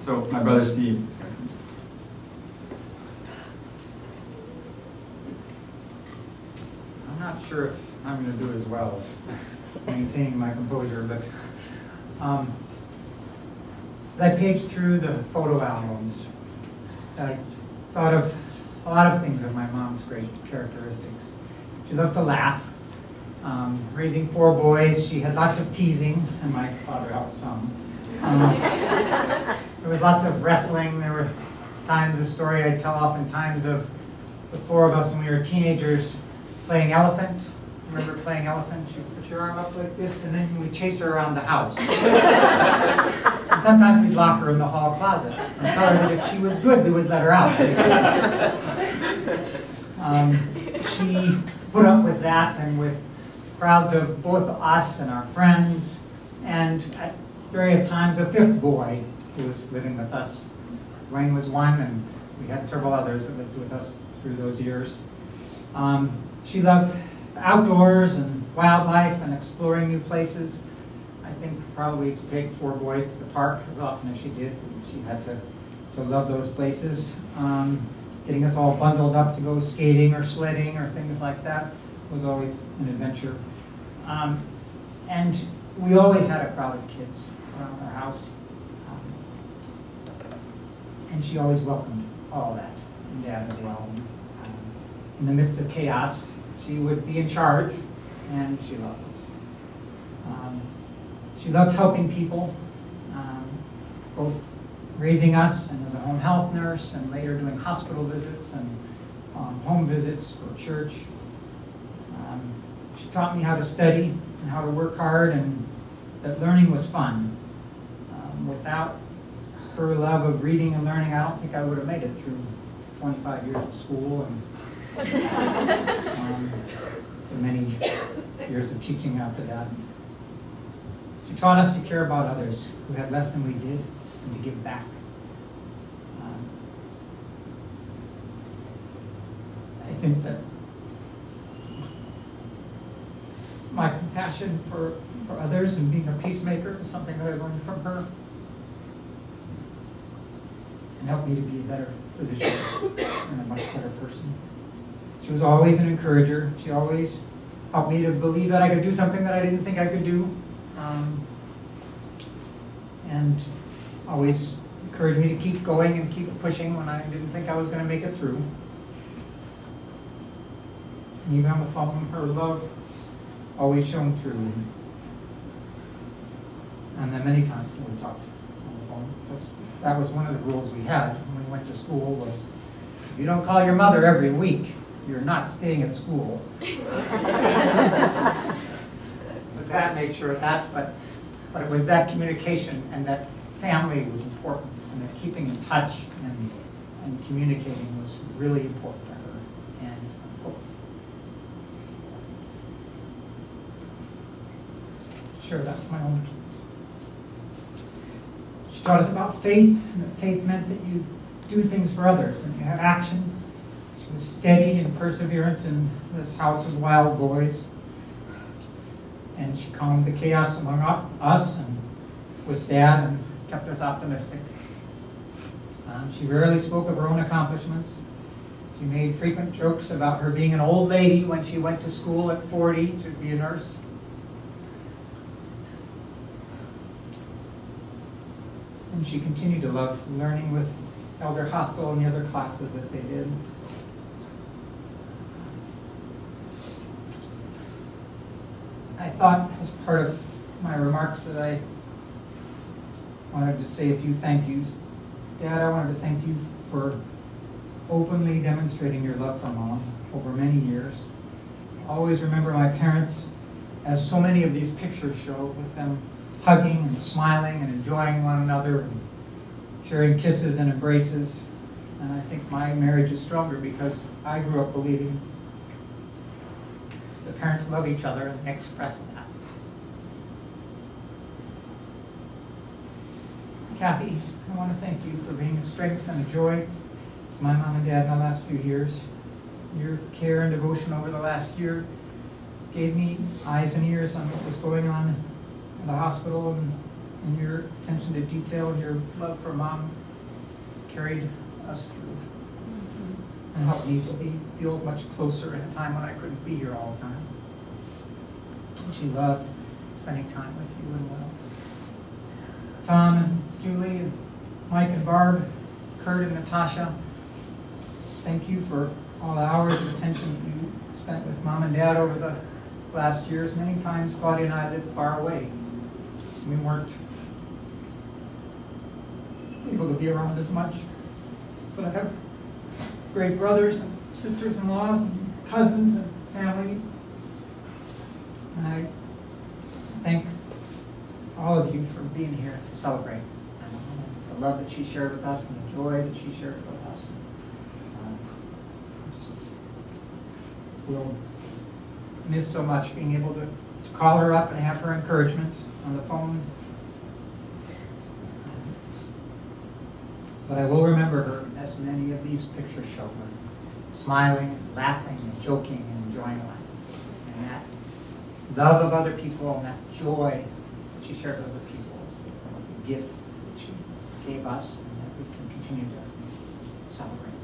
So my brother Steve. I'm not sure if I'm going to do as well as maintaining my composure, but as I paged through the photo albums, I thought of a lot of things of my mom's great characteristics. She loved to laugh. Raising 4 boys, she had lots of teasing, and my father helped some. There was lots of wrestling. There were times, a story I tell oftentimes of the 4 of us when we were teenagers playing elephant. Remember playing elephant? You put your arm up like this, and then we chase her around the house. And sometimes we'd lock her in the hall closet and tell her that if she was good, we would let her out. She put up with that and with crowds of both us and our friends, and at various times a 5th boy who was living with us. Wayne was one, and we had several others that lived with us through those years. She loved outdoors and wildlife and exploring new places. I think probably to take 4 boys to the park as often as she did. She had to love those places. Getting us all bundled up to go skating or sledding or things like that was always an adventure. And we always had a crowd of kids around our house. And she always welcomed all that, and Dad as well. In the midst of chaos, she would be in charge, and she loved us. She loved helping people, both raising us and as a home health nurse, and later doing hospital visits and home visits for church. She taught me how to study and how to work hard, and that learning was fun. Without her love of reading and learning, I don't think I would have made it through 25 years of school and the many years of teaching after that. She taught us to care about others who had less than we did and to give back. I think that my compassion for others and being a peacemaker is something that I learned from her, and helped me to be a better physician and a much better person. She was always an encourager. She always helped me to believe that I could do something that I didn't think I could do, and always encouraged me to keep going and keep pushing when I didn't think I was going to make it through. And even on the phone, her love always shone through. And then many times we talked on the phone. That was one of the rules we had when we went to school was, if you don't call your mother every week, you're not staying at school. But Dad made sure of that, but it was that communication and that family was important, and that keeping in touch and communicating was really important to her. And sure, that was my own kids. She taught us about faith, and that faith meant that you do things for others and you have action. She was steady and perseverant in this house of wild boys. And she calmed the chaos among us and with Dad and kept us optimistic. She rarely spoke of her own accomplishments. She made frequent jokes about her being an old lady when she went to school at 40 to be a nurse. And she continued to love learning with Elder Hostel and the other classes that they did. I thought, as part of my remarks, that I wanted to say a few thank yous. Dad, I wanted to thank you for openly demonstrating your love for Mom over many years. I always remember my parents, as so many of these pictures show, with them hugging and smiling and enjoying one another and sharing kisses and embraces. And I think my marriage is stronger because I grew up believing the parents love each other and express that. Kathy, I want to thank you for being a strength and a joy to my mom and dad in the last few years. Your care and devotion over the last year gave me eyes and ears on what was going on in the hospital and and your attention to detail, your love for Mom carried us through and helped me to feel much closer in a time when I couldn't be here all the time. And she loved spending time with you and Will. Tom and Julie and Mike and Barb, Kurt and Natasha, thank you for all the hours of attention you spent with Mom and Dad over the last years. Many times Claudia and I lived far away. We weren't able to be around as much. But I have great brothers and sisters-in-laws and cousins and family. And I thank all of you for being here to celebrate the love that she shared with us and the joy that she shared with us. We'll miss so much being able to call her up and have her encouragement on the phone. But I will remember her, as many of these pictures show her, smiling, and laughing, and joking, and enjoying life. And that love of other people and that joy that she shared with other people is the gift that she gave us and that we can continue to celebrate.